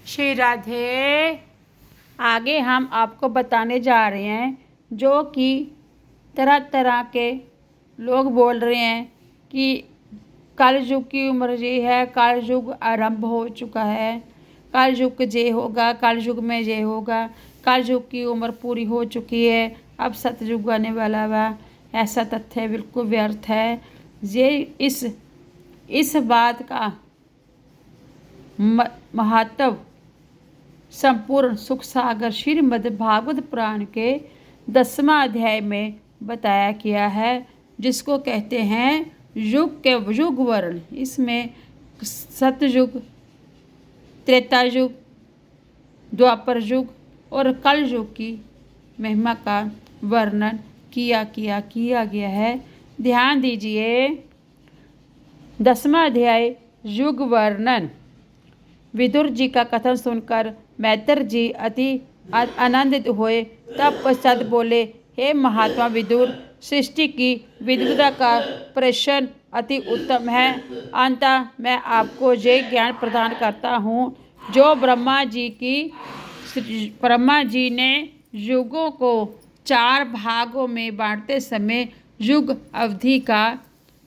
श्री राधे। आगे हम आपको बताने जा रहे हैं जो कि तरह तरह के लोग बोल रहे हैं कि कलयुग की उम्र ये है, कलयुग आरंभ हो चुका है, कलयुग ये होगा, कलयुग में ये होगा, कलयुग की उम्र पूरी हो चुकी है, अब सतयुग आने वाला वा। ऐसा तथ्य बिल्कुल व्यर्थ है। ये इस बात का महत्व संपूर्ण सुख सागर श्रीमद् भागवत पुराण के 10वां अध्याय में बताया गया है, जिसको कहते हैं युग के युग वर्ण। इसमें सतयुग, त्रेता युग, द्वापर युग और कल युग की महिमा का वर्णन किया गया है। ध्यान दीजिए। 10वां अध्याय युग वर्णन। विदुर जी का कथन सुनकर मैत्र जी अति आनंदित हुए। तब पश्चात बोले, हे महात्मा विदुर, सृष्टि की विद्वता का प्रश्न अति उत्तम है। अतः मैं आपको ये ज्ञान प्रदान करता हूँ जो ब्रह्मा जी ने युगों को 4 भागों में बांटते समय युग अवधि का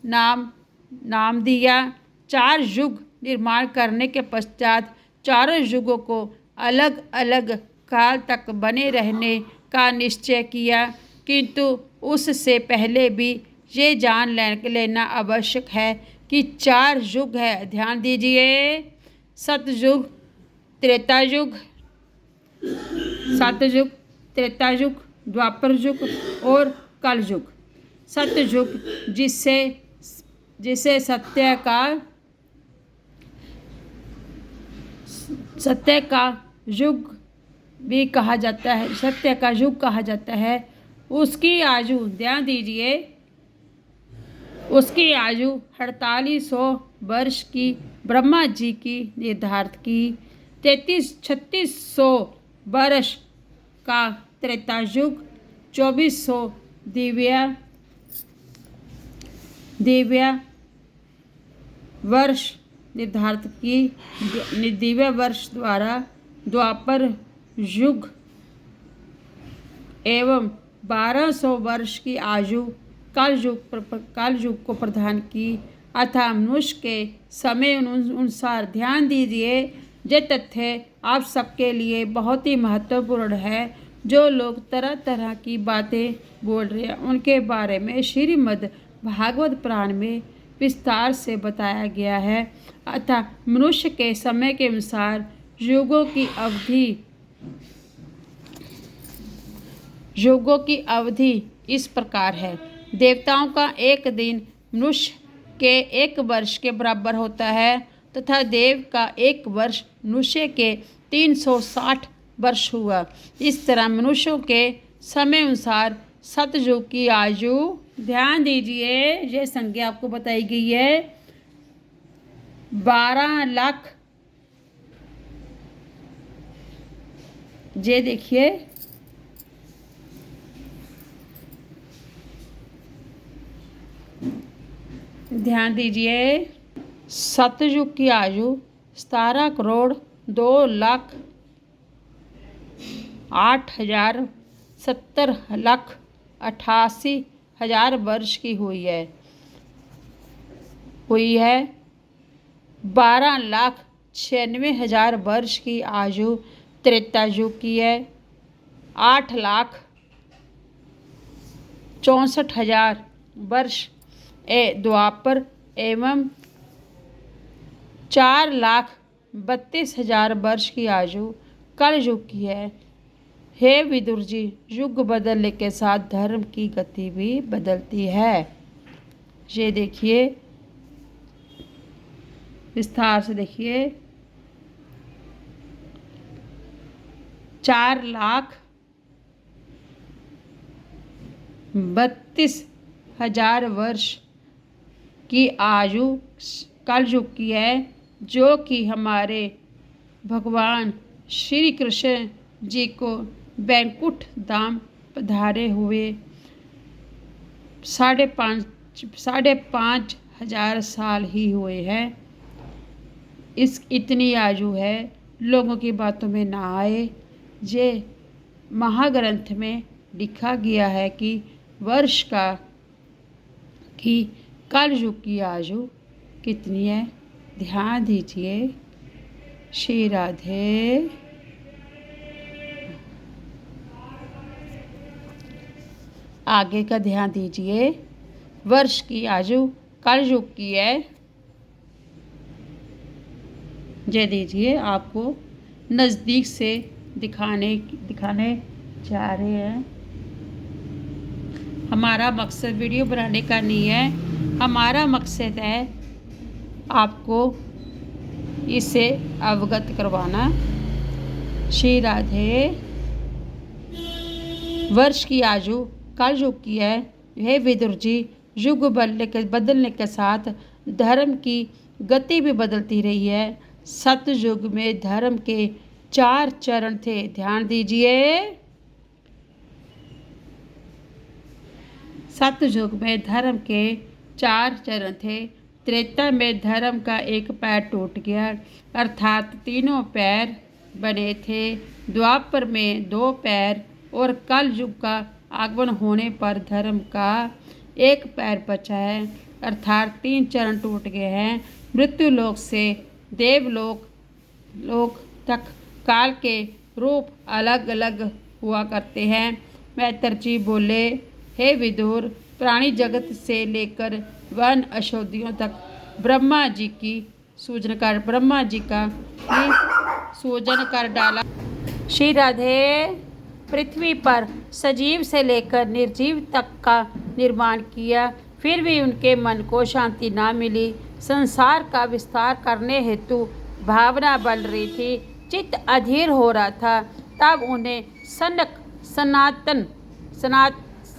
नाम दिया। 4 युग निर्माण करने के पश्चात चारों युगों को अलग अलग काल तक बने रहने का निश्चय किया, किंतु उससे पहले भी ये जान लेना आवश्यक है कि 4 युग है। ध्यान दीजिए। सतयुग, त्रेता युग, सतयुग, त्रेता युग, द्वापर युग और कल युग। सतयुग जिसे सत्य का युग भी कहा जाता है, सत्य का युग कहा जाता है। उसकी आयु, ध्यान दीजिए, उसकी आयु 4800 वर्ष की ब्रह्मा जी की निर्धारित की। 3600 वर्ष का त्रेता युग, 2400 दिव्य वर्ष निर्धारित की। दिव्य वर्ष द्वारा द्वापर युग एवं 1200 वर्ष की आयु कल युग को प्रदान की। अतः मनुष्य के समय अनुसार, ध्यान दीजिए, ये तथ्य आप सबके लिए बहुत ही महत्वपूर्ण है। जो लोग तरह तरह की बातें बोल रहे हैं उनके बारे में श्रीमद् भागवत पुराण में विस्तार से बताया गया है। अतः मनुष्य के समय के अनुसार युगों की अवधि इस प्रकार है। देवताओं का एक दिन मनुष्य के 1 वर्ष के बराबर होता है तथा देव का 1 वर्ष मनुष्य के 360 वर्ष हुआ। इस तरह मनुष्यों के समय अनुसार सतयुग की आयु, ध्यान दीजिए, ये संज्ञा आपको बताई गई है 12 लाख। ये देखिए, ध्यान दीजिए, सतयुग की आयु 17 करोड़ 2 लाख 8 हजार 70 लाख 88 हजार वर्ष की हुई है। 12 लाख 96 हजार वर्ष की आयु त्रेता युग की है। 8 लाख 64 हजार वर्ष द्वापर एवं 4 लाख 32 हजार वर्ष की आयु कल युग की है। हे विदुर जी, युग बदलने के साथ धर्म की गति भी बदलती है। ये देखिए, विस्तार से देखिए। 4 लाख 32 हजार वर्ष की आयु कल युग की है, जो कि हमारे भगवान श्री कृष्ण जी को वैकुंठ धाम पधारे हुए 5,500 साल ही हुए हैं। इतनी आयु है लोगों की बातों में ना आए। ये महाग्रंथ में लिखा गया है कि वर्ष की कल युग की आयु कितनी है। ध्यान दीजिए। श्री राधे। आगे का ध्यान दीजिए। वर्ष की आयु कल युग की है। ये दीजिए, आपको नज़दीक से दिखाने जा रहे हैं। हमारा मकसद वीडियो बनाने का नहीं है, हमारा मकसद है आपको इसे अवगत करवाना। श्री राधे। वर्ष की आयु कल युग की है। यह विदुर जी, युग बदलने के साथ धर्म की गति भी बदलती रही है। सतयुग में धर्म के 4 चरण थे। ध्यान दीजिए। सतयुग में धर्म के 4 चरण थे। त्रेता में धर्म का एक पैर टूट गया, अर्थात तीनों पैर बने थे। द्वापर में 2 पैर और कल युग का आगमन होने पर धर्म का एक पैर बचा है, अर्थात 3 चरण टूट गए हैं। मृत्यु लोक से देवलोक तक काल के रूप अलग अलग हुआ करते हैं। मैत्र जी बोले, हे विदुर, प्राणी जगत से लेकर वन औषधियों तक ब्रह्मा जी का सूजन कर डाला। श्री राधे। पृथ्वी पर सजीव से लेकर निर्जीव तक का निर्माण किया, फिर भी उनके मन को शांति ना मिली। संसार का विस्तार करने हेतु भावना बल रही थी, चित्त अधीर हो रहा था। तब उन्हें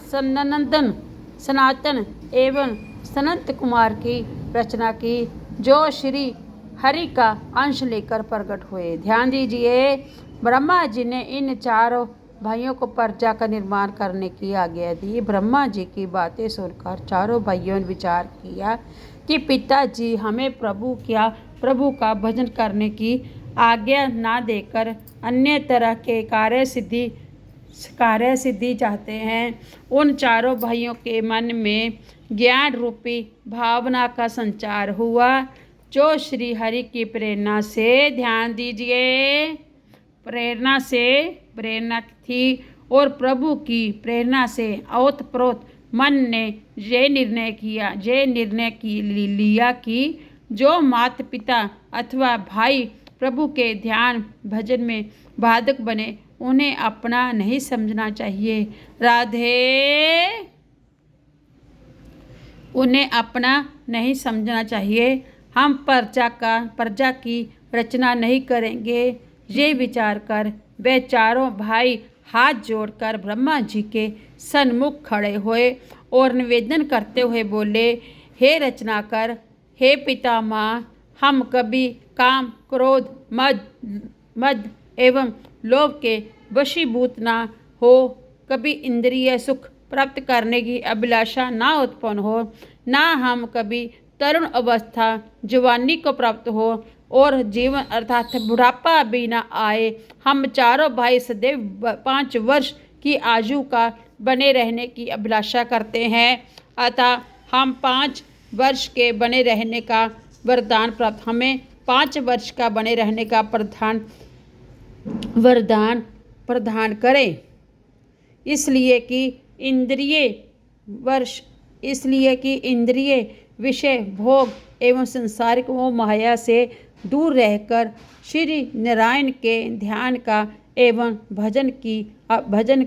सनातन एवं सनत कुमार की रचना की, जो श्री हरि का अंश लेकर प्रकट हुए। ध्यान दीजिए। ब्रह्मा जी ने इन चारों भाइयों को प्रजा का निर्माण करने की आज्ञा दी। ब्रह्मा जी की बातें सुनकर चारों भाइयों ने विचार किया कि पिताजी हमें प्रभु का भजन करने की आज्ञा ना देकर अन्य तरह के कार्य सिद्धि चाहते हैं। उन चारों भाइयों के मन में ज्ञान रूपी भावना का संचार हुआ, जो श्री हरि की प्रेरणा से, ध्यान दीजिए, प्रेरणा थी और प्रभु की प्रेरणा से ओतप्रोत मन ने ये निर्णय लिया कि जो माता पिता अथवा भाई प्रभु के ध्यान भजन में बाधक बने, उन्हें अपना नहीं समझना चाहिए। राधे। उन्हें अपना नहीं समझना चाहिए। हम प्रजा की रचना नहीं करेंगे। ये विचार कर वे चारों भाई हाथ जोड़कर ब्रह्मा जी के सन्मुख खड़े हुए और निवेदन करते हुए बोले, हे रचनाकर, हे पितामह, हम कभी काम, क्रोध, मद एवं लोभ के वशीभूत ना हो, कभी इंद्रिय सुख प्राप्त करने की अभिलाषा ना उत्पन्न हो, ना हम कभी तरुण अवस्था जवानी को प्राप्त हो और जीवन अर्थात बुढ़ापा भी न आए। हम चारों भाई सदैव 5 वर्ष की आयु का बने रहने की अभिलाषा करते हैं, अतः हम 5 वर्ष के बने रहने का वरदान प्राप्त, हमें 5 वर्ष का बने रहने का वरदान प्रदान करें। इसलिए कि इंद्रिय विषय भोग एवं सांसारिक मोह माया से दूर रहकर श्री नारायण के ध्यान का एवं भजन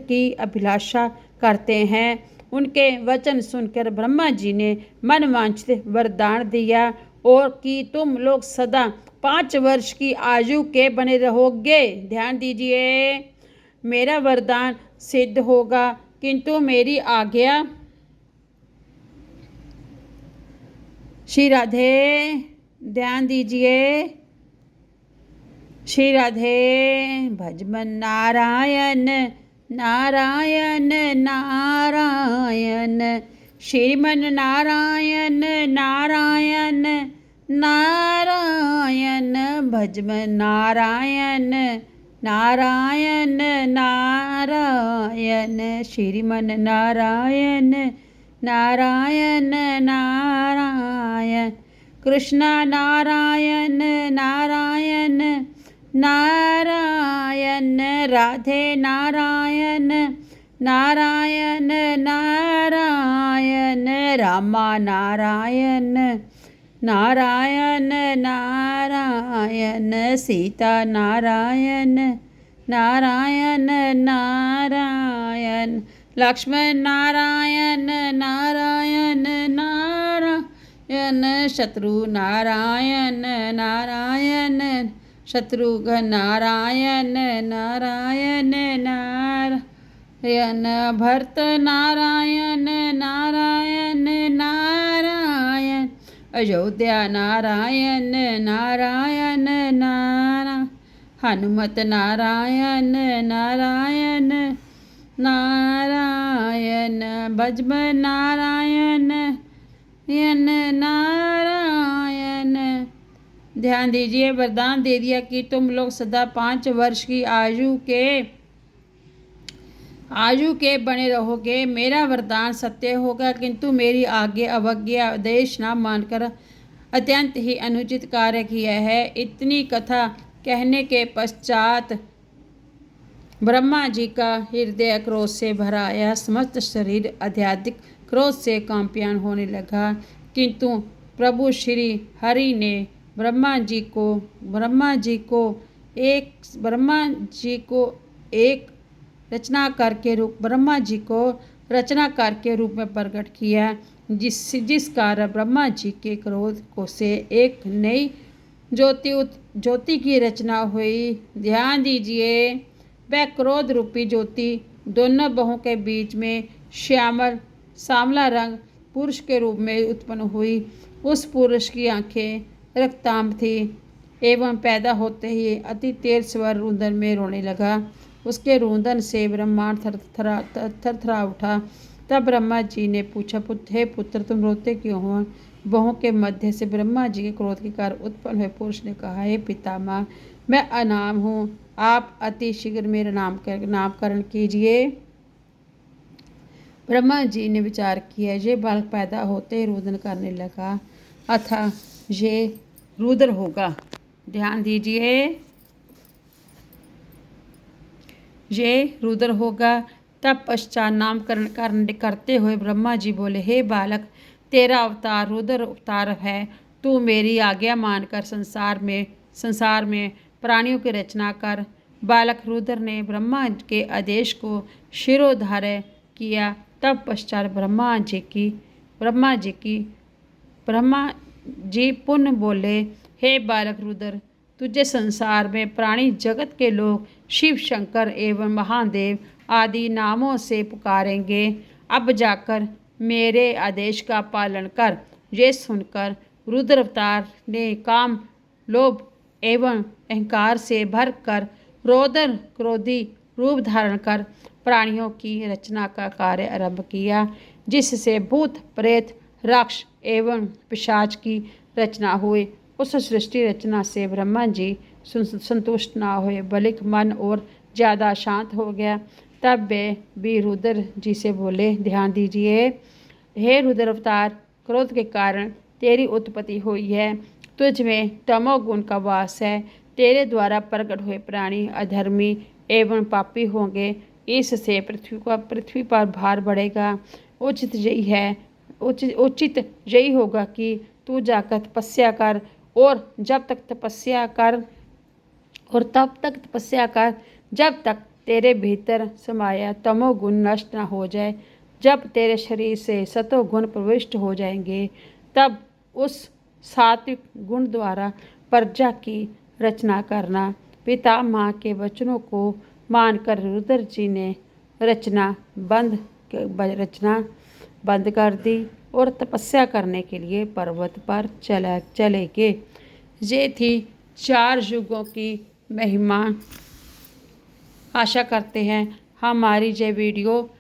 की अभिलाषा करते हैं। उनके वचन सुनकर ब्रह्मा जी ने मनवांछित वरदान दिया और कि तुम लोग सदा 5 वर्ष की आयु के बने रहोगे। ध्यान दीजिए। मेरा वरदान सिद्ध होगा, किंतु मेरी आज्ञा। श्री राधे। ध्यान दीजिए। श्री राधे। भजमन नारायण नारायण नारायण, श्रीमन नारायण नारायण नारायण भजम नारायण नारायण नारायण श्रीमन नारायण नारायण नारायण कृष्ण नारायण नारायण नारायण राधे नारायण नारायण नारायण रामा नारायण नारायण नारायण सीता नारायण नारायण नारायण लक्ष्मण नारायण नारायण नारायण शत्रु नारायण नारायण शत्रुघ्न नारायण नारायण नारायण भरत नारायण नारायण नारायण अयोध्या नारायण नारायण नारायण हनुमत नारायण नारायण नारायण भजम नारायण नारायण। ध्यान दीजिए, वरदान दे दिया कि तुम लोग सदा 5 वर्ष की आयु के बने रहोगे। मेरा वरदान सत्य होगा, किंतु मेरी आज्ञा अवज्ञा आदेश न मानकर अत्यंत ही अनुचित कार्य किया है। इतनी कथा कहने के पश्चात ब्रह्मा जी का हृदय क्रोध से भरा आया, समस्त शरीर अत्यधिक क्रोध से कांपयान होने लगा। किंतु प्रभु श्री हरि ने ब्रह्मा जी को एक रचनाकार के रूप में प्रकट किया, जिस कारण ब्रह्मा जी के क्रोध को से एक नई ज्योति की रचना हुई। ध्यान दीजिए, वह क्रोध रूपी ज्योति दोनों बाहों के बीच में सांवला रंग पुरुष के रूप में उत्पन्न हुई। उस पुरुष की आंखें रक्तांब थी एवं पैदा होते ही अति तेज स्वर रुदन में रोने लगा। उसके रुदन से ब्रह्मांड थरथरा उठा। तब ब्रह्मा जी ने पूछा, हे पुत्र, तुम रोते क्यों हो? बाहों के मध्य से ब्रह्मा जी के क्रोध के कारण उत्पन्न हुए पुरुष ने कहा, हे पितामह, मैं अनाम हूँ, आप अति शीघ्र मेरा नामकरण कीजिए। ब्रह्मा जी ने विचार किया, ये बालक पैदा होते ही रुदन करने लगा, अतः ये रुद्र होगा। ध्यान दीजिए, ये रुद्र होगा। तब पश्चात नामकरण करते हुए ब्रह्मा जी बोले, हे बालक, तेरा अवतार रुद्र अवतार है। तू मेरी आज्ञा मानकर संसार में प्राणियों की रचना कर। बालक रुद्र ने ब्रह्मा के आदेश को शिरोधार्य किया। तब पश्चात ब्रह्मा जी पुनः बोले, हे बालक रुद्र, तुझे संसार में प्राणी जगत के लोग शिव, शंकर एवं महादेव आदि नामों से पुकारेंगे। अब जाकर मेरे आदेश का पालन कर। ये सुनकर रुद्र अवतार ने काम, लोभ एवं अहंकार से भर कर क्रोधी रूप धारण कर प्राणियों की रचना का कार्य आरंभ किया, जिससे भूत, प्रेत, राक्ष एवं पिशाच की रचना हुई। उस सृष्टि रचना से ब्रह्मा जी संतुष्ट न हुए, बल्कि मन और ज़्यादा शांत हो गया। तब वे भी रुद्र जी से बोले, ध्यान दीजिए, हे रुद्र अवतार, क्रोध के कारण तेरी उत्पत्ति हुई है। तुझ में तमोगुण का वास है। तेरे द्वारा प्रकट हुए प्राणी अधर्मी एवं पापी होंगे। इससे पृथ्वी पर भार बढ़ेगा। उचित यही होगा कि तू जाकर तपस्या कर और तब तक तपस्या कर जब तक तेरे भीतर समाया तमोगुण नष्ट न हो जाए। जब तेरे शरीर से सतोगुण प्रविष्ट हो जाएंगे, तब उस सात्विक गुण द्वारा प्रजा की रचना करना। पितामह के वचनों को मानकर रुद्र जी ने रचना बंद कर दी और तपस्या करने के लिए पर्वत पर चले गए। ये थी 4 युगों की महिमा। आशा करते हैं हमारी ये वीडियो